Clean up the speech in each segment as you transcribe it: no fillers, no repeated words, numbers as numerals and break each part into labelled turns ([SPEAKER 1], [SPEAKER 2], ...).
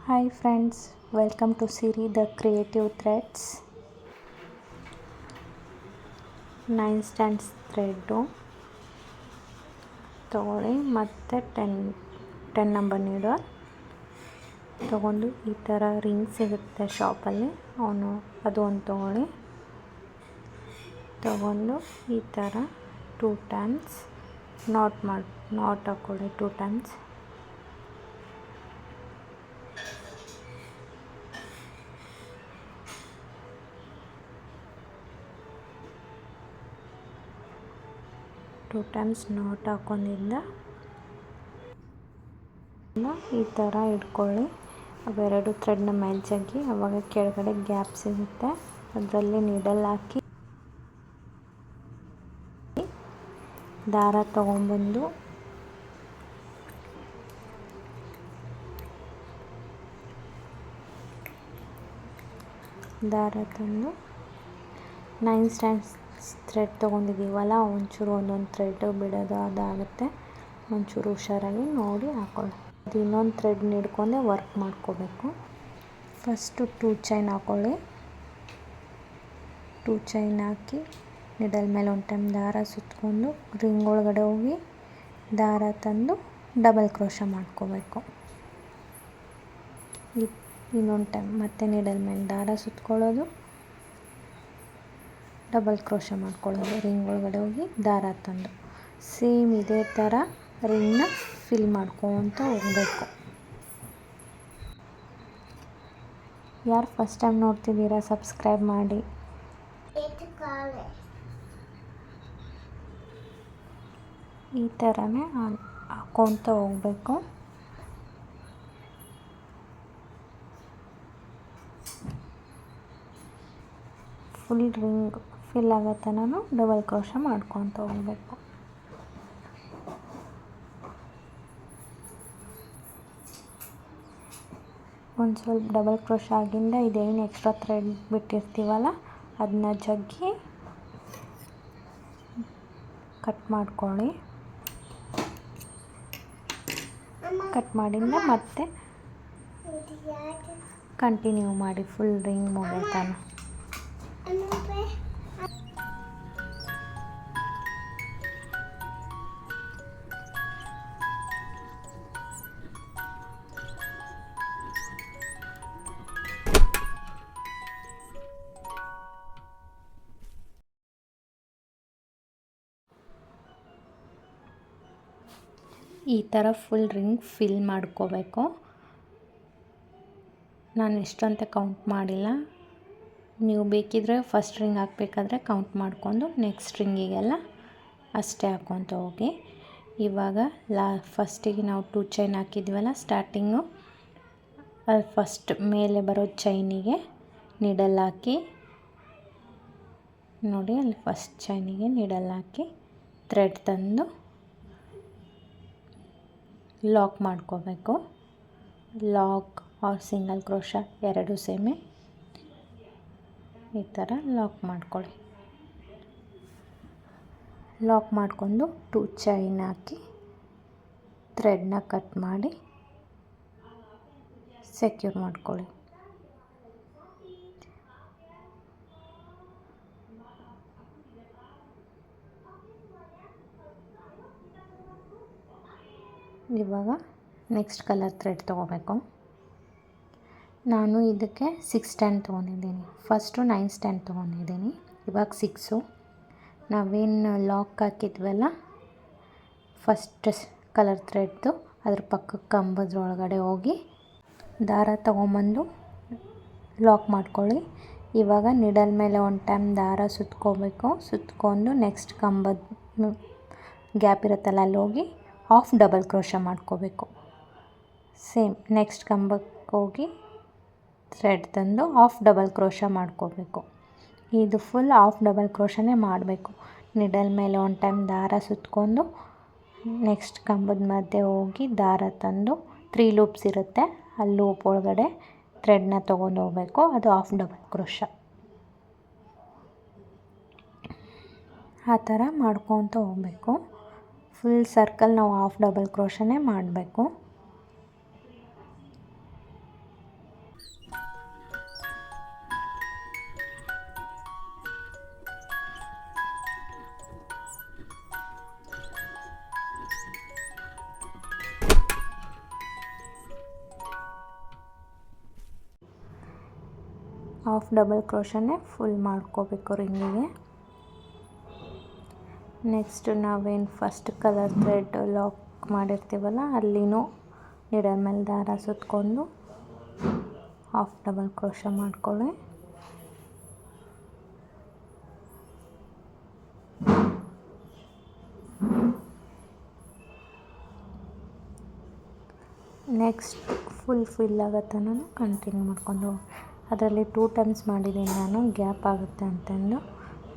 [SPEAKER 1] Hi friends, welcome to Siri the Creative Threads. 9 strands thread ತಗೊಳ್ಳಿ ಮತ್ತು 10 number needle ತಗೊಂಡು ಈ ಥರ ರಿಂಗ್ ಸಿಗುತ್ತೆ ಶಾಪಲ್ಲಿ, ಅದು ಒಂದು ತಗೊಂಡು ಈ ಥರ 2 ಟೈಮ್ಸ್ ನಾಟ್ ಹಾಕ್ಕೊಳ್ಳಿ. 2 ಟೈಮ್ಸ್ ನಾಟ್ ಹಾಕೊಂಡಿಂದ ಈ ಥರ ಇಟ್ಕೊಳ್ಳಿ. ಅವೆರಡು ಥ್ರೆಡ್ನ ಮೇಲೆ ಜಗ್ಗಿ, ಆವಾಗ ಕೆಳಗಡೆ ಗ್ಯಾಪ್ ಸಿಗುತ್ತೆ, ಅದರಲ್ಲಿ ನೀಡಲ್ ಹಾಕಿ ದಾರ ತಗೊಂಡ್ಬಂದು ದಾರ ತಂದು 9 ಸ್ಟ್ಯಾಂಡ್ಸ್ ಥ್ರೆಡ್ ತೊಗೊಂಡಿದ್ದೀವಲ್ಲ, ಒಂಚೂರು ಒಂದೊಂದು ಥ್ರೆಡ್ ಬಿಡೋದು ಅದಾಗುತ್ತೆ. ಒಂಚೂರು ಹುಷಾರಾಗಿ ನೋಡಿ ಹಾಕೊಳ್ಳಿ. ಅದು ಇನ್ನೊಂದು ಥ್ರೆಡ್ ಹಿಡ್ಕೊಂಡೆ ವರ್ಕ್ ಮಾಡ್ಕೋಬೇಕು. ಫಸ್ಟು 2 ಚೈನ್ ಹಾಕ್ಕೊಳ್ಳಿ. 2 ಚೈನ್ ಹಾಕಿ ನಿಡಲ್ ಮೇಲೆ ಒಂದು ಟೈಮ್ ದಾರ ಸುತ್ತಕೊಂಡು ರಿಂಗ್ ಒಳಗಡೆ ಹೋಗಿ ದಾರ ತಂದು ಡಬಲ್ ಕ್ರೋಶ ಮಾಡ್ಕೋಬೇಕು. ಇನ್ನೊಂದು ಟೈಮ್ ಮತ್ತೆ ನಿಡಲ್ ಮೇಲೆ ದಾರ ಸುತ್ಕೊಳ್ಳೋದು, ಡಬಲ್ ಕ್ರೋಶ ಮಾಡ್ಕೊಳ್ಳೋದು, ರಿಂಗ್ ಒಳಗಡೆ ಹೋಗಿ ದಾರ ತಂದು ಸೇಮ್ ಇದೇ ಥರ ರಿಂಗ್ನ ಫಿಲ್ ಮಾಡ್ಕೊತ ಹೋಗಬೇಕು. ಯಾರು ಫಸ್ಟ್ ಟೈಮ್ ನೋಡ್ತಿದ್ದೀರಾ ಸಬ್ಸ್ಕ್ರೈಬ್ ಮಾಡಿ. ಈ ಥರನೇ ಹಾಕ್ಕೊತ ಹೋಗಬೇಕು. ಫುಲ್ ರಿಂಗ್ ಫಿಲ್ ಆಗೋ ತನಕ ಡಬಲ್ ಕ್ರೋಶ ಮಾಡ್ಕೊತ ಹೋಗಬೇಕು. ಒಂದು ಸ್ವಲ್ಪ ಡಬಲ್ ಕ್ರೋಶ ಆಗಿಂದ ಇದೇನು ಎಕ್ಸ್ಟ್ರಾ ಥ್ರೆಡ್ ಬಿಟ್ಟಿರ್ತೀವಲ್ಲ ಅದನ್ನ ಜಗ್ಗಿ ಕಟ್ ಮಾಡ್ಕೊಳ್ಳಿ. ಕಟ್ ಮಾಡಿಂದ ಮತ್ತೆ ಕಂಟಿನ್ಯೂ ಮಾಡಿ ಫುಲ್ ರಿಂಗ್ ಮುಗಿಯೋ ತನಕ. ಈ ಥರ ಫುಲ್ ರಿಂಗ್ ಫಿಲ್ ಮಾಡ್ಕೋಬೇಕು. ನಾನು ಎಷ್ಟು ಅಂತ ಕೌಂಟ್ ಮಾಡಿಲ್ಲ, ನೀವು ಬೇಕಿದ್ರೆ ಫಸ್ಟ್ ರಿಂಗ್ ಹಾಕಬೇಕಾದ್ರೆ ಕೌಂಟ್ ಮಾಡಿಕೊಂಡು ನೆಕ್ಸ್ಟ್ ರಿಂಗಿಗೆಲ್ಲ ಅಷ್ಟೇ ಹಾಕ್ಕೊತ ಹೋಗಿ. ಇವಾಗ ಫಸ್ಟಿಗೆ ನಾವು 2 ಚೈನ್ ಹಾಕಿದ್ವಲ್ಲ ಸ್ಟಾರ್ಟಿಂಗು, ಅದು ಫಸ್ಟ್ ಮೇಲೆ ಬರೋ ಚೈನಿಗೆ ನೀಡಲ್ ಹಾಕಿ ನೋಡಿ, ಅಲ್ಲಿ ಫಸ್ಟ್ ಚೈನಿಗೆ ನೀಡಲ್ ಹಾಕಿ ಥ್ರೆಡ್ ತಂದು ಲಾಕ್ ಮಾಡ್ಕೋಬೇಕು. ಲಾಕ್ ಆರ್ ಸಿಂಗಲ್ ಕ್ರೋಶ ಎರಡು ಸೇಮೆ ಈ ಥರ ಲಾಕ್ ಮಾಡ್ಕೊಳ್ಳಿ. ಲಾಕ್ ಮಾಡಿಕೊಂಡು 2 ಚೈನ್ ಹಾಕಿ ಥ್ರೆಡ್ನ ಕಟ್ ಮಾಡಿ ಸೆಕ್ಯೂರ್ ಮಾಡ್ಕೊಳ್ಳಿ. ಇವಾಗ ನೆಕ್ಸ್ಟ್ ಕಲರ್ ಥ್ರೆಡ್ ತೊಗೋಬೇಕು. ನಾನು ಇದಕ್ಕೆ 6 ಸ್ಟ್ಯಾಂಡ್ ತೊಗೊಂಡಿದ್ದೀನಿ. ಫಸ್ಟು 9 ಸ್ಟ್ಯಾಂಡ್ ತೊಗೊಂಡಿದ್ದೀನಿ, ಇವಾಗ 6. ನಾವೇನು ಲಾಕ್ ಹಾಕಿದ್ವಲ್ಲ ಫಸ್ಟ್ ಕಲರ್ ಥ್ರೆಡ್ದು, ಅದ್ರ ಪಕ್ಕಕ್ಕೆ ಕಂಬದ್ರೊಳಗಡೆ ಹೋಗಿ ದಾರ ತೊಗೊಂಬಂದು ಲಾಕ್ ಮಾಡ್ಕೊಳ್ಳಿ. ಇವಾಗ ನಿಡಲ್ ಮೇಲೆ ಒಂದು ಟೈಮ್ ದಾರ ಸುತ್ಕೋಬೇಕು. ಸುತ್ಕೊಂಡು ನೆಕ್ಸ್ಟ್ ಕಂಬದ ಗ್ಯಾಪ್ ಇರುತ್ತಲ್ಲ ಅಲ್ಲಿ ಹೋಗಿ ಹಾಫ್ ಡಬಲ್ ಕ್ರೋಶ ಮಾಡ್ಕೋಬೇಕು. ಸೇಮ್ ನೆಕ್ಸ್ಟ್ ಕಂಬಕ್ಕೆ ಹೋಗಿ ಥ್ರೆಡ್ ತಂದು ಹಾಫ್ ಡಬಲ್ ಕ್ರೋಶ ಮಾಡ್ಕೋಬೇಕು. ಇದು ಫುಲ್ ಹಾಫ್ ಡಬಲ್ ಕ್ರೋಶನೇ ಮಾಡಬೇಕು. ನಿಡಲ್ ಮೇಲೆ ಒಂದು ಟೈಮ್ ದಾರ ಸುತ್ಕೊಂಡು ನೆಕ್ಸ್ಟ್ ಕಂಬದ ಮಧ್ಯೆ ಹೋಗಿ ದಾರ ತಂದು 3 ಲೂಪ್ಸ್ ಇರುತ್ತೆ, ಆ ಲೂಪ್ ಒಳಗಡೆ ಥ್ರೆಡ್ನ ತೊಗೊಂಡು ಹೋಗಬೇಕು. ಅದು ಹಾಫ್ ಡಬಲ್ ಕ್ರೋಶ. ಆ ಥರ ಮಾಡ್ಕೊತ ಹೋಗಬೇಕು. ಫುಲ್ ಸರ್ಕಲ್ ನಾವು ಹಾಫ್ ಡಬಲ್ ಕ್ರೋಶನೇ ಮಾಡಬೇಕು. ಹಾಫ್ ಡಬಲ್ ಕ್ರೋಶನೇ ಫುಲ್ ಮಾಡ್ಕೋಬೇಕು ರಿಂಗಿಗೆ. ನೆಕ್ಸ್ಟ್ ನಾವೇನು ಫಸ್ಟ್ ಕಲರ್ ಥ್ರೆಡ್ ಲಾಕ್ ಮಾಡಿರ್ತೀವಲ್ಲ ಅಲ್ಲಿನೂ ನೀಡಲ್ ಮೇಲೆ ದಾರ ಸುತ್ಕೊಂಡು ಹಾಫ್ ಡಬಲ್ ಕ್ರೋಶ ಮಾಡ್ಕೊಳ್ಳಿ. ನೆಕ್ಸ್ಟ್ ಫುಲ್ ಆಗುತ್ತೆ ನಾನು ಕಂಟಿನ್ಯೂ ಮಾಡ್ಕೊಂಡು ಅದರಲ್ಲಿ 2 ಟೈಮ್ಸ್ ಮಾಡಿದ್ದೀನಿ ನಾನು, ಗ್ಯಾಪ್ ಆಗುತ್ತೆ ಅಂತಂದು.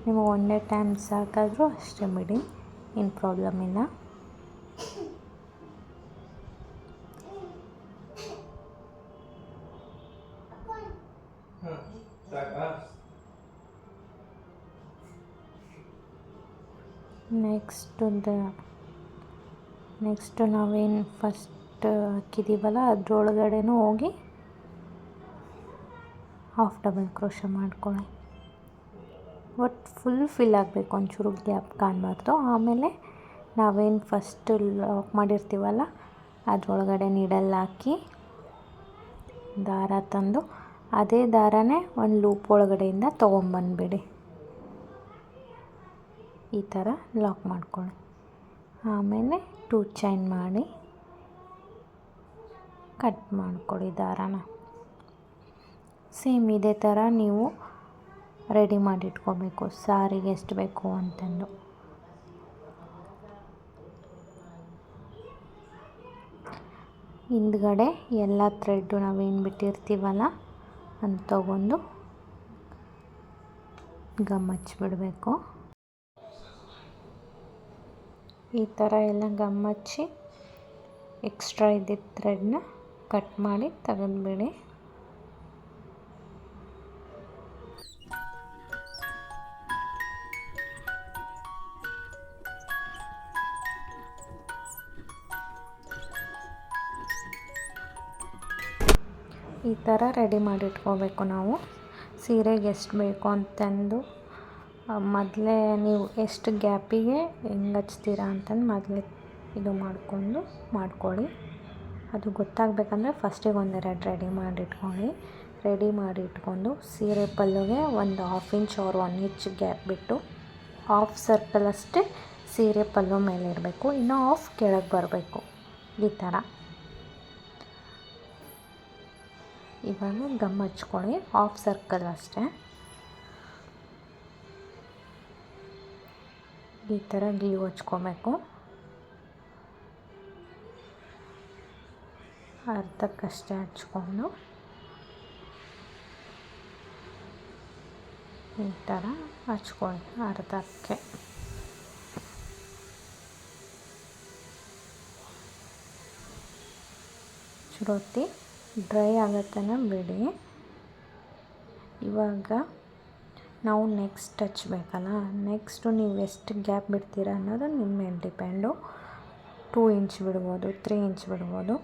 [SPEAKER 1] ನೀವು ಒಂದೇ ಟೈಮ್ ಸಾಕಾದರೂ ಅಷ್ಟೇ ಬಿಡಿ, ಏನು ಪ್ರಾಬ್ಲಮ್ ಇಲ್ಲ. ನೆಕ್ಸ್ಟ್ ನಾವೇನು ಫಸ್ಟ್ ಹಾಕಿದ್ದೀವಲ್ಲ ಅದರೊಳಗಡೆನೂ ಹೋಗಿ ಹಾಫ್ ಡಬಲ್ ಕ್ರೋಶ ಮಾಡ್ಕೊಳ್ಳಿ. ಒಟ್ಟು ಫಿಲ್ ಆಗಬೇಕು, ಒಂಚೂರು ಗ್ಯಾಪ್ ಕಾಣಬಾರ್ದು. ಆಮೇಲೆ ನಾವೇನು ಫಸ್ಟ್ ಲಾಕ್ ಮಾಡಿರ್ತೀವಲ್ಲ ಅದರೊಳಗಡೆ ನೀಡಲ್ ಹಾಕಿ ದಾರ ತಂದು ಅದೇ ದಾರನೇ ಒಂದು ಲೂಪ್ ಒಳಗಡೆಯಿಂದ ತೊಗೊಂಬಂದುಬಿಡಿ. ಈ ಥರ ಲಾಕ್ ಮಾಡ್ಕೊಳ್ಳಿ. ಆಮೇಲೆ 2 ಚೈನ್ ಮಾಡಿ ಕಟ್ ಮಾಡ್ಕೊಳ್ಳಿ ದಾರಾನ. ಸೇಮ್ ಇದೇ ಥರ ನೀವು ರೆಡಿ ಮಾಡಿಟ್ಕೋಬೇಕು ಸಾರಿಗೆ ಎಷ್ಟು ಬೇಕು ಅಂತಂದು. ಹಿಂದ್ಗಡೆ ಎಲ್ಲ ಥ್ರೆಡ್ಡು ನಾವೇನು ಬಿಟ್ಟಿರ್ತೀವಲ್ಲ ಅಂತ ತಗೊಂಡು ಗಮ್ ಹಚ್ಚಿಬಿಡಬೇಕು. ಈ ಥರ ಎಲ್ಲ ಗಮ್ ಹಚ್ಚಿ ಎಕ್ಸ್ಟ್ರಾ ಇದ್ದಿದ್ದ ಥ್ರೆಡ್ನ ಕಟ್ ಮಾಡಿ ತೆಗೆದುಬಿಡಿ. ಈ ಥರ ರೆಡಿ ಮಾಡಿಟ್ಕೋಬೇಕು ನಾವು. ಸೀರೆಗೆ ಎಷ್ಟು ಬೇಕು ಅಂತಂದು ಮೊದಲೇ ನೀವು ಎಷ್ಟು ಗ್ಯಾಪಿಗೆ ಹೆಂಗೆ ಹಚ್ತೀರಾ ಅಂತಂದು ಮೊದಲೇ ಇದು ಮಾಡ್ಕೊಳ್ಳಿ. ಅದು ಗೊತ್ತಾಗಬೇಕಂದ್ರೆ ಫಸ್ಟಿಗೆ ಒಂದೆರಡು ರೆಡಿ ಮಾಡಿ ಇಟ್ಕೊಂಡು ಸೀರೆ ಪಲ್ಲುಗೆ ಒಂದು 1/2 ಇಂಚ್ or 1 ಇಂಚ್ ಗ್ಯಾಪ್ ಬಿಟ್ಟು ಹಾಫ್ ಸರ್ಕಲ್ ಅಷ್ಟೇ ಸೀರೆ ಪಲ್ಲು ಮೇಲೆ ಇರಬೇಕು, ಇನ್ನೂ ಹಾಫ್ ಕೆಳಗೆ ಬರಬೇಕು. ಈ ಥರ ಇವಾಗ ಗಮ್ ಹಚ್ಕೊಳ್ಳಿ, ಹಾಫ್ ಸರ್ಕಲ್ ಅಷ್ಟೇ. ಈ ಥರ ಗ್ಲೂ ಹಚ್ಕೋಬೇಕು. ಅರ್ಧಕ್ಕಷ್ಟೇ ಹಚ್ಕೊಂಡು ಈ ಥರ ಹಚ್ಕೊಳ್ಳಿ ಅರ್ಧಕ್ಕೆ. ಚುರುತಿ ಡ್ರೈ ಆಗತ್ತನ ಬಿಡಿ. ಇವಾಗ ನಾವು ನೆಕ್ಸ್ಟ್ ಹಚ್ಬೇಕಲ್ಲ, ನೆಕ್ಸ್ಟು ನೀವು ಎಷ್ಟು ಗ್ಯಾಪ್ ಬಿಡ್ತೀರಾ ಅನ್ನೋದು ನಿಮ್ಮ ಮೇಲೆ ಡಿಪೆಂಡು. 2 ಇಂಚ್ ಬಿಡ್ಬೋದು, 3 ಇಂಚ್ ಬಿಡ್ಬೋದು.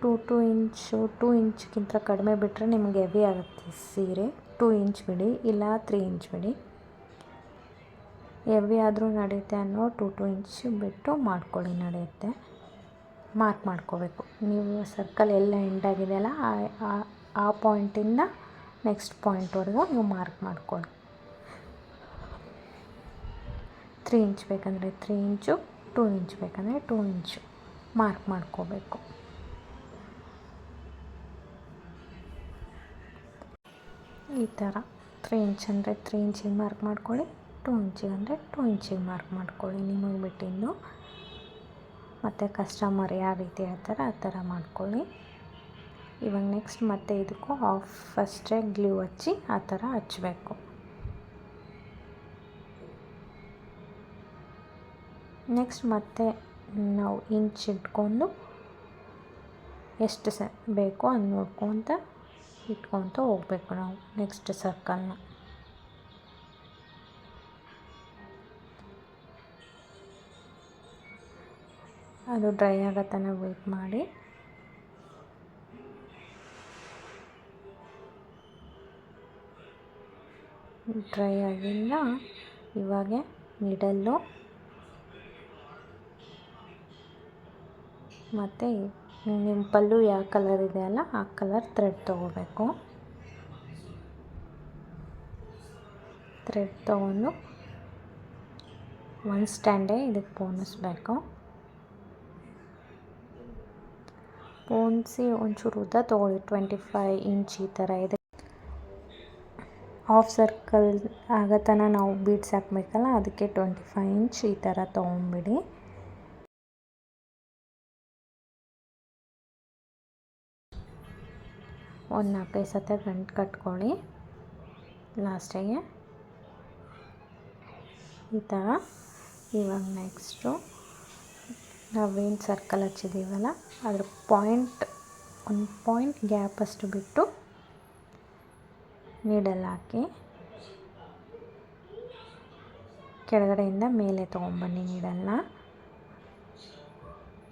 [SPEAKER 1] 2 ಇಂಚ್ಗಿಂತ ಕಡಿಮೆ ಬಿಟ್ಟರೆ ನಿಮಗೆ ಹೆವಿ ಆಗುತ್ತೆ ಸೀರೆ. 2 ಇಂಚ್ ಬಿಡಿ, ಇಲ್ಲ 3 ಇಂಚ್ ಬಿಡಿ. ಹೆವಿ ಆದರೂ ನಡೆಯುತ್ತೆ ಅನ್ನೋ 2 ಇಂಚ್ ಬಿಟ್ಟು ಮಾಡ್ಕೊಳ್ಳಿ, ನಡೆಯುತ್ತೆ. ಮಾರ್ಕ್ ಮಾಡ್ಕೋಬೇಕು. ನೀವು ಸರ್ಕಲ್ ಎಲ್ಲ ಎಂಡಾಗಿದೆಯಲ್ಲ ಆ ಪಾಯಿಂಟಿಂದ ನೆಕ್ಸ್ಟ್ ಪಾಯಿಂಟ್ವರೆಗೂ ನೀವು ಮಾರ್ಕ್ ಮಾಡ್ಕೊಳ್ಳಿ. 3 ಇಂಚ್ ಬೇಕಂದರೆ 3 ಇಂಚು, 2 ಇಂಚ್ ಬೇಕಂದರೆ 2 ಇಂಚು ಮಾರ್ಕ್ ಮಾಡ್ಕೋಬೇಕು. ಈ ಥರ 3 ಇಂಚ್ ಅಂದರೆ 3 ಇಂಚಿಗೆ ಮಾರ್ಕ್ ಮಾಡ್ಕೊಳ್ಳಿ, 2 ಇಂಚಿಗೆ ಅಂದರೆ 2 ಇಂಚಿಗೆ ಮಾರ್ಕ್ ಮಾಡ್ಕೊಳ್ಳಿ. ನಿಮಗೆ ಬಿಟ್ಟಿದ್ದು ಮತ್ತು ಕಸ್ಟಮರ್ ಯಾವ ರೀತಿ ಹೇಳ್ತಾರೆ ಆ ಥರ ಮಾಡ್ಕೊಳ್ಳಿ. ಇವಾಗ ನೆಕ್ಸ್ಟ್ ಮತ್ತೆ ಇದಕ್ಕೂ ಫಸ್ಟೇ ಗ್ಲೂ ಹಚ್ಚಿ ಆ ಥರ ಹಚ್ಚಬೇಕು. ನೆಕ್ಸ್ಟ್ ಮತ್ತೆ ನಾವು ಇಂಚ್ ಇಟ್ಕೊಂಡು ಎಷ್ಟು ಬೇಕೋ ಅದು ಇಟ್ಕೊತ ಹೋಗಬೇಕು ನಾವು ನೆಕ್ಸ್ಟ್ ಸರ್ಕಲ್ನ. ಅದು ಡ್ರೈ ಆಗೋ ತನಕ ವೆಯ್ಟ್ ಮಾಡಿ. ಡ್ರೈ ಆಗಿಲ್ಲ. ಇವಾಗ ನೀಡಲ್ಲು ಮತ್ತು ನಿಮ್ಮ ಪಲ್ಲು ಯಾವ ಕಲರ್ ಇದೆಯಲ್ಲ ಆ ಕಲರ್ ಥ್ರೆಡ್ ತೊಗೋಬೇಕು. ಥ್ರೆಡ್ ತೊಗೊಂಡು ಒಂದು ಸ್ಟ್ಯಾಂಡೇ ಇದಕ್ಕೆ ಪೋಣಿಸ್ಬೇಕು. ಪೋಣಿಸಿ ಒಂಚೂರು ಉದ್ದ ತೊಗೊಳ್ಳಿ, 25 ಇಂಚ್ ಈ ಥರ ಇದೆ. ಹಾಫ್ ಸರ್ಕಲ್ ಆಗೋ ತನಕ ನಾವು ಬೀಡ್ಸ್ ಹಾಕಬೇಕಲ್ಲ, ಅದಕ್ಕೆ 25 ಇಂಚ್ ಈ ಥರ ತೊಗೊಂಬಿಡಿ. ಒಂದು 4-5 ಸತಿ ಗಂಟು ಕಟ್ಕೊಳ್ಳಿ ಲಾಸ್ಟಿಗೆ ಈ ಥರ. ಇವಾಗ ನೆಕ್ಸ್ಟು ನಾವೇನು ಸರ್ಕಲ್ ಹಚ್ಚಿದ್ದೀವಲ್ಲ ಅದ್ರ ಒಂದು ಪಾಯಿಂಟ್ ಗ್ಯಾಪ್ ಅಷ್ಟು ಬಿಟ್ಟು ನೀಡಲ್ ಹಾಕಿ ಕೆಳಗಡೆಯಿಂದ ಮೇಲೆ ತೊಗೊಂಬನ್ನಿ. ನೀಡಲ್ನ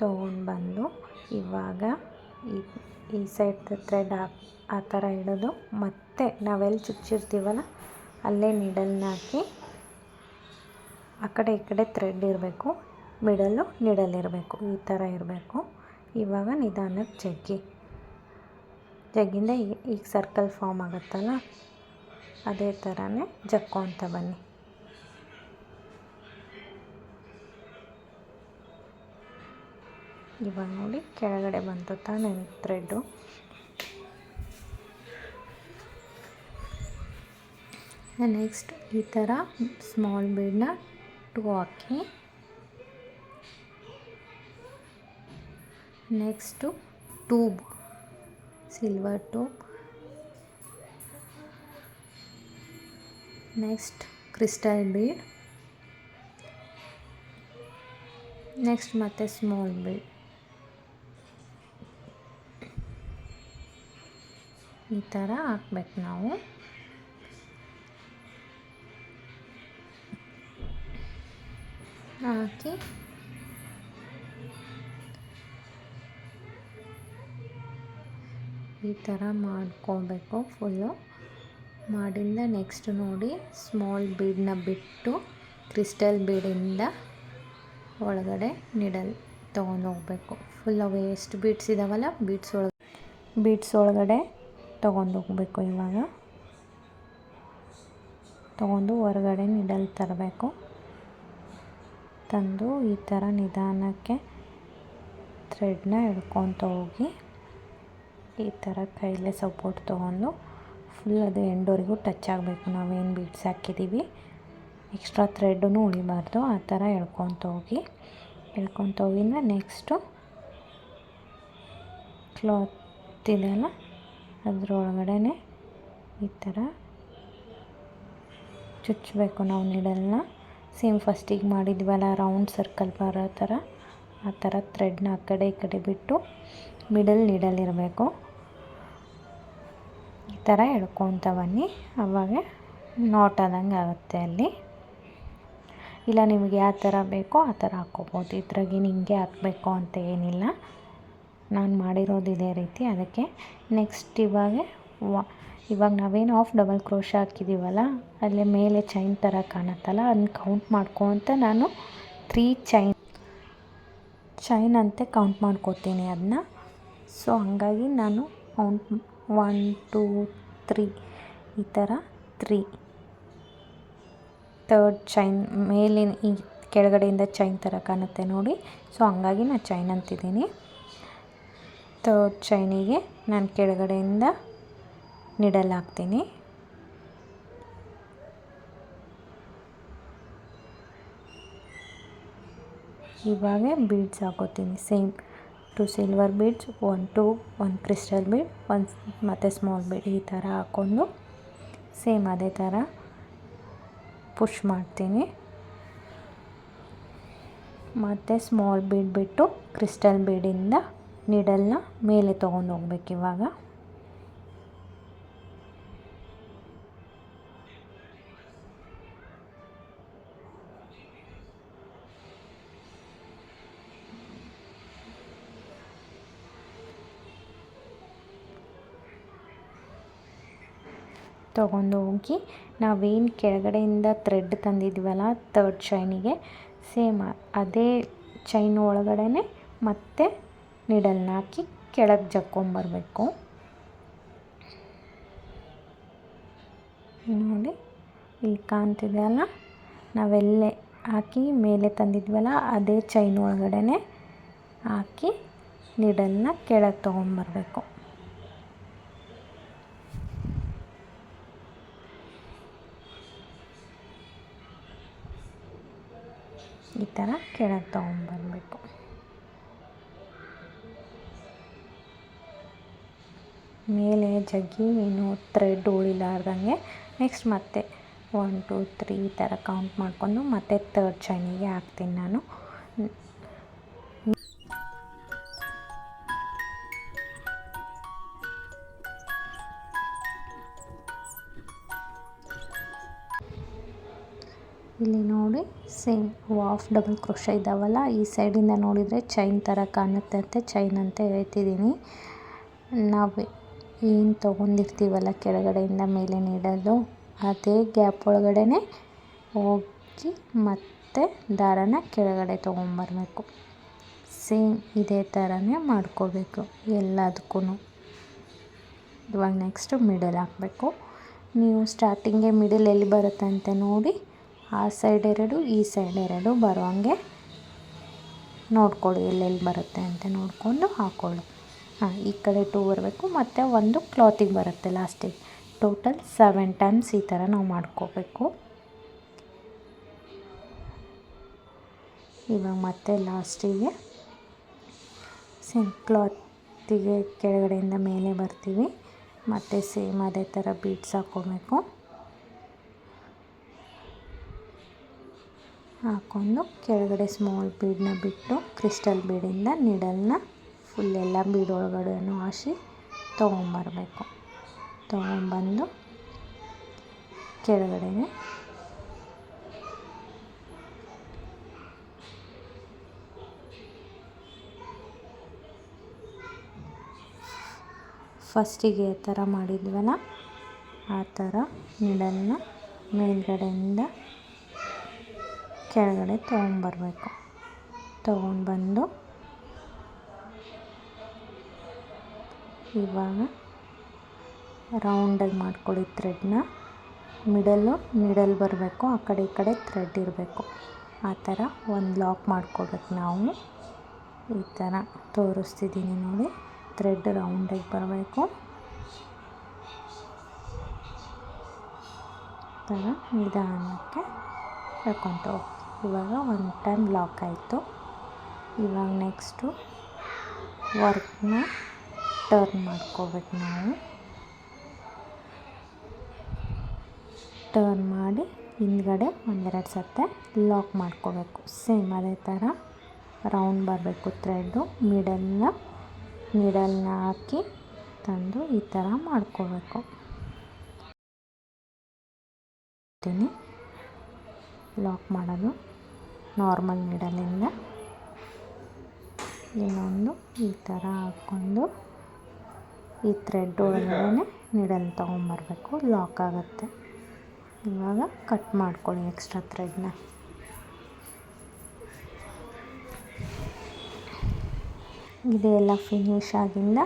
[SPEAKER 1] ತೊಗೊಂಡ್ಬಂದು ಇವಾಗ ಈ ಸೈಡ್ ಥ್ರೆಡ್ ಆ ಥರ ಇಡೋದು, ಮತ್ತು ನಾವೆಲ್ಲಿ ಚುಚ್ಚಿರ್ತೀವಲ್ಲ ಅಲ್ಲೇ ನೀಡಲ್ನ ಹಾಕಿ ಆ ಕಡೆ ಈ ಕಡೆ ಥ್ರೆಡ್ ಇರಬೇಕು, ಮಿಡಲ್ಲು ನೀಡಲ್ ಇರಬೇಕು, ಈ ಥರ ಇರಬೇಕು. ಇವಾಗ ನಿಧಾನಕ್ಕೆ ಜಗ್ಗಿಂದ ಈಗ ಸರ್ಕಲ್ ಫಾರ್ಮ್ ಆಗುತ್ತಲ್ಲ ಅದೇ ಥರನೇ ಜಕ್ಕೊತ ಬನ್ನಿ. ಇವಾಗ ನೋಡಿ ಕೆಳಗಡೆ ಬಂತು ತಾನೇ ಥ್ರೆಡ್ಡು. ನೆಕ್ಸ್ಟ್ ಈ ಥರ ಸ್ಮಾಲ್ ಬೀಡನ್ನ 2 ಹಾಕಿ, next tube, silver tube, next crystal bead, next ಮತ್ತೆ ಸ್ಮಾಲ್ ಬೀಡ್. ಈ ಥರ ಹಾಕ್ಬೇಕು ನಾವು. ಹಾಕಿ ಈ ಥರ ಮಾಡ್ಕೋಬೇಕು ಫುಲ್ಲು. ಮಾಡಿಂದ ನೆಕ್ಸ್ಟ್ ನೋಡಿ ಸ್ಮಾಲ್ ಬೀಡನ್ನ ಬಿಟ್ಟು ಕ್ರಿಸ್ಟಲ್ ಬೀಡಿಂದ ಒಳಗಡೆ ನಿಡಲ್ ತೊಗೊಂಡು ಹೋಗಬೇಕು. ಫುಲ್ ಅವು ಎಷ್ಟು ಬೀಡ್ಸ್ ಇದ್ದಾವಲ್ಲ ಬೀಡ್ಸ್ ಒಳಗಡೆ ತೊಗೊಂಡು ಹೋಗಬೇಕು. ಇವಾಗ ತೊಗೊಂಡು ಹೊರಗಡೆ ನಿಡಲ್ ತರಬೇಕು. ತಂದು ಈ ಥರ ನಿಧಾನಕ್ಕೆ ಥ್ರೆಡ್ನ ಎಳ್ಕೊತ ಹೋಗಿ ಈ ಥರ ಕೈಲೇ ಸಪೋರ್ಟ್ ತೊಗೊಂಡು ಫುಲ್ ಅದು ಎಂಡ್ವರೆಗೂ ಟಚ್ ಆಗಬೇಕು. ನಾವೇನು ಬೀಡ್ಸ್ ಹಾಕಿದ್ದೀವಿ ಎಕ್ಸ್ಟ್ರಾ ಥ್ರೆಡ್ಡೂ ಉಳಿಬಾರ್ದು. ಆ ಥರ ಎಳ್ಕೊತ ಹೋಗಿಂದ ನೆಕ್ಸ್ಟು ಕ್ಲಾತ್ ಇದೆಯಲ್ಲ ಅದರೊಳಗಡೆ ಈ ಥರ ಚುಚ್ಚಬೇಕು ನಾವು ನೀಡಲ್ನ. ಸೇಮ್ ಫಸ್ಟಿಗೆ ಮಾಡಿದ್ವಲ್ಲ ರೌಂಡ್ ಸರ್ಕಲ್ ಬರೋ ಥರ, ಆ ಥರ ಥ್ರೆಡ್ನ ಆ ಕಡೆ ಈ ಕಡೆ ಬಿಟ್ಟು ಮಿಡಲ್ ನೀಡಲ್ ಇರಬೇಕು. ಈ ಥರ ಎಳ್ಕೊತ ಬನ್ನಿ. ಆವಾಗ ನಾಟ್ ಆದಂಗೆ ಆಗುತ್ತೆ ಅಲ್ಲಿ. ಇಲ್ಲ ನಿಮಗೆ ಯಾವ ಥರ ಬೇಕೋ ಆ ಥರ ಹಾಕ್ಕೋಬೋದು. ಇದ್ರಾಗೇನು ಹಿಂಗೆ ಹಾಕಬೇಕು ಅಂತ ಏನಿಲ್ಲ. ನಾನು ಮಾಡಿರೋದು ಇದೇ ರೀತಿ. ಅದಕ್ಕೆ ನೆಕ್ಸ್ಟ್ ಇವಾಗ ನಾವೇನು ಹಾಫ್ ಡಬಲ್ ಕ್ರೋಶ ಹಾಕಿದ್ದೀವಲ್ಲ ಅಲ್ಲೇ ಮೇಲೆ ಚೈನ್ ಥರ ಕಾಣುತ್ತಲ್ಲ ಅದನ್ನ ಕೌಂಟ್ ಮಾಡ್ಕೊತ ನಾನು 3 ಚೈನ್ ಅಂತೆ ಕೌಂಟ್ ಮಾಡ್ಕೋತೀನಿ ಅದನ್ನ. ಸೊ ಹಾಗಾಗಿ ನಾನು ಕೌಂಟ್ 1 2 3 ಈ ಥರ 3 ಥರ್ಡ್ ಚೈನ್ ಮೇಲಿನ ಈ ಕೆಳಗಡೆಯಿಂದ ಚೈನ್ ಥರ ಕಾಣುತ್ತೆ ನೋಡಿ. ಸೊ ಹಂಗಾಗಿ ನಾನು ಚೈನ್ ಅಂತಿದ್ದೀನಿ. ಥರ್ಡ್ ಚೈನಿಗೆ ನಾನು ಕೆಳಗಡೆಯಿಂದ ನಿಡಲ್ ಹಾಕ್ತೀನಿ. ಇವಾಗ ಬೀಡ್ಸ್ ಹಾಕೋತೀನಿ. Same 2 silver beads, 1 tube, 1 crystal bead, 1 ಮತ್ತು ಸ್ಮಾಲ್ ಬೀಡ್ ಈ ಥರ ಹಾಕ್ಕೊಂಡು ಸೇಮ್ ಅದೇ ಥರ ಪುಷ್ ಮಾಡ್ತೀನಿ. ಮತ್ತು ಸ್ಮಾಲ್ ಬೀಡ್ ಬಿಟ್ಟು ಕ್ರಿಸ್ಟಲ್ ಬೀಡಿಂದ ನೀಡಲ್ನ ಮೇಲೆ ತೊಗೊಂಡು ಹೋಗ್ಬೇಕು. ಇವಾಗ ತೊಗೊಂಡು ಹೋಗಿ ನಾವೇನು ಕೆಳಗಡೆಯಿಂದ ಥ್ರೆಡ್ ತಂದಿದ್ವಲ್ಲ ತರ್ಡ್ ಚೈನಿಗೆ ಸೇಮ್ ಅದೇ ಚೈನ್ ಒಳಗಡೆ ಮತ್ತೆ ನೀಡಲ್ನ ಹಾಕಿ ಕೆಳಗೆ ಜಕ್ಕೊಂಬರಬೇಕು. ನೋಡಿ ಇಲ್ಲಿ ಕಾಣ್ತಿದೆಯಲ್ಲ, ನಾವೆಲ್ಲೇ ಹಾಕಿ ಮೇಲೆ ತಂದಿದ್ವಲ್ಲ ಅದೇ ಚೈನ್ ಒಳಗಡೆ ಹಾಕಿ ನೀಡಲ್ನ ಕೆಳಗೆ ತೊಗೊಂಬರಬೇಕು. ಈ ಥರ ಕೆಳಗೆ ತೊಗೊಂಬರಬೇಕು. ಮೇಲೆ ಜಗ್ಗಿ ಏನು ಥ್ರೆಡ್ ಉಳಿಲಾರ್ದಂಗೆ ನೆಕ್ಸ್ಟ್ ಮತ್ತೆ 1 2 3 ಈ ಥರ ಕೌಂಟ್ ಮಾಡಿಕೊಂಡು ಮತ್ತೆ ತರ್ಡ್ ಚೈನಿಗೆ ಹಾಕ್ತೀನಿ ನಾನು. ಇಲ್ಲಿ ನೋಡಿ ಸೇಮ್ ಹಾಫ್ ಡಬಲ್ ಕ್ರೋಶ ಇದ್ದಾವಲ್ಲ, ಈ ಸೈಡಿಂದ ನೋಡಿದರೆ ಚೈನ್ ಥರ ಕಾಣುತ್ತೆ ಅಂತ ಚೈನ್ ಅಂತ ಹೇಳ್ತಿದ್ದೀನಿ. ನಾವು ಏನು ತೊಗೊಂಡಿರ್ತೀವಲ್ಲ ಕೆಳಗಡೆಯಿಂದ ಮೇಲೆ ನೀಡಲು ಅದೇ ಗ್ಯಾಪ್ ಒಳಗಡೆ ಹೋಗಿ ಮತ್ತೆ ದಾರನ ಕೆಳಗಡೆ ತೊಗೊಂಬರಬೇಕು. ಸೇಮ್ ಇದೇ ಥರನೇ ಮಾಡ್ಕೋಬೇಕು ಎಲ್ಲದಕ್ಕೂ. ಇವಾಗ ನೆಕ್ಸ್ಟು ಮಿಡಲ್ ಹಾಕಬೇಕು. ನೀವು ಸ್ಟಾರ್ಟಿಂಗೆ ಮಿಡಲ್ ಎಲ್ಲಿ ಬರುತ್ತೆ ಅಂತ ನೋಡಿ ಆ ಸೈಡ್ 2 ಈ ಸೈಡ್ 2 ಬರೋ ಹಂಗೆ ನೋಡ್ಕೊಳ್ಳಿ, ಎಲ್ಲೆಲ್ಲಿ ಬರುತ್ತೆ ಅಂತ ನೋಡಿಕೊಂಡು ಹಾಕ್ಕೊಳ್ಳಿ. ಈ ಕಡೆ 2 ಬರಬೇಕು ಮತ್ತು 1 ಕ್ಲಾತಿಗೆ ಬರುತ್ತೆ ಲಾಸ್ಟಿಗೆ. ಟೋಟಲ್ 7 ಟೈಮ್ಸ್ ಈ ಥರ ನಾವು ಮಾಡ್ಕೋಬೇಕು. ಇವಾಗ ಮತ್ತೆ ಲಾಸ್ಟಿಗೆ ಸೇಮ್ ಕ್ಲಾತಿಗೆ ಕೆಳಗಡೆಯಿಂದ ಮೇಲೆ ಬರ್ತೀವಿ. ಮತ್ತು ಸೇಮ್ ಅದೇ ಥರ ಬೀಡ್ಸ್ ಹಾಕ್ಕೋಬೇಕು. ಹಾಕ್ಕೊಂಡು ಕೆಳಗಡೆ ಸ್ಮಾಲ್ ಬೀಡನ್ನ ಬಿಟ್ಟು ಕ್ರಿಸ್ಟಲ್ ಬೀಡಿಂದ ನೀಡಲ್ನ ಫುಲ್ ಎಲ್ಲ ಬೀಡ್ ಒಳಗಡೆನೂ ಹಾಸಿ ತೊಗೊಂಬರಬೇಕು. ತೊಗೊಂಬಂದು ಕೆಳಗಡೆ ಫಸ್ಟಿಗೆ ಥರ ಮಾಡಿದ್ವಲ್ಲ ಆ ಥರ ನೀಡಲ್ನ ಮೇಲ್ಗಡೆಯಿಂದ ಕೆಳಗಡೆ ತೊಗೊಂಬರಬೇಕು. ತೊಗೊಂಡ್ಬಂದು ಇವಾಗ ರೌಂಡಾಗಿ ಮಾಡ್ಕೊಳ್ಳಿ ಥ್ರೆಡ್ನ. ಮಿಡಲ್ ಬರಬೇಕು, ಆ ಕಡೆ ಈ ಕಡೆ ಥ್ರೆಡ್ ಇರಬೇಕು. ಆ ಥರ ಒಂದು ಲಾಕ್ ಮಾಡ್ಕೋಬೇಕು ನಾವು. ಈ ಥರ ತೋರಿಸ್ತಿದ್ದೀನಿ ನೋಡಿ, ಥ್ರೆಡ್ ರೌಂಡಾಗಿ ಬರಬೇಕು. ಈ ಥರ ನಿಧಾನಕ್ಕೆ ಹೇಳ್ಕೊತ ಹೋಗಿ. ಇವಾಗ 1 ಟೈಮ್ ಲಾಕ್ ಆಯಿತು. ಇವಾಗ ನೆಕ್ಸ್ಟು ವರ್ಕ್ನ ಟರ್ನ್ ಮಾಡ್ಕೋಬೇಕು ನಾವು. ಟರ್ನ್ ಮಾಡಿ ಹಿಂದ್ಗಡೆ 1-2 ಸತಿ ಲಾಕ್ ಮಾಡ್ಕೋಬೇಕು. ಸೇಮ್ ಅದೇ ಥರ ರೌಂಡ್ ಬರಬೇಕು ಥ್ರೆಡ್ಡು. ಮಿಡಲ್ನ ಹಾಕಿ ತಂದು ಈ ಥರ ಮಾಡ್ಕೋಬೇಕು. ಲಾಕ್ ಮಾಡೋದು ನಾರ್ಮಲ್ ನೀಡಲಿಂದ. ಇನ್ನೊಂದು ಈ ಥರ ಹಾಕ್ಕೊಂಡು ಈ ಥ್ರೆಡ್ ಒಳಗಡೆ ನೀಡಲ್ ತೊಗೊಂಬರಬೇಕು, ಲಾಕ್ ಆಗುತ್ತೆ. ಇವಾಗ ಕಟ್ ಮಾಡ್ಕೊಳ್ಳಿ ಎಕ್ಸ್ಟ್ರಾ ಥ್ರೆಡ್ನ. ಇದೆಲ್ಲ ಫಿನಿಶ್ ಆಗಿಂದ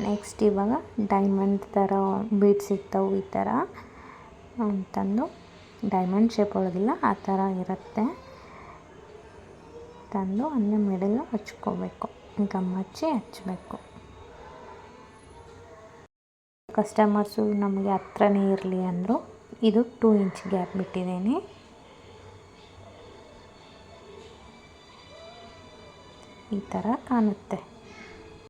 [SPEAKER 1] ನೆಕ್ಸ್ಟ್ ಇವಾಗ ಡೈಮಂಡ್ ಥರ ಬೀಡ್ಸ್ ಸಿಗ್ತಾವೆ. ಈ ಥರ ಅಂತಂದು ಡೈಮಂಡ್ ಶೇಪ್ ಒಳಗಿಲ್ಲ, ಆ ಥರ ಇರುತ್ತೆ. ತಂದು ಅದನ್ನ ಮಿಡಲ್ ಹಚ್ಕೋಬೇಕು, ಗಮ್ಮಚ್ಚಿ ಹಚ್ಚಬೇಕು. ಕಸ್ಟಮರ್ಸು ನಮಗೆ ಹತ್ರನೇ ಇರಲಿ ಅಂದರು ಇದು 2 ಇಂಚ್ ಗ್ಯಾಪ್ ಬಿಟ್ಟಿದ್ದೀನಿ. ಈ ಥರ ಕಾಣುತ್ತೆ.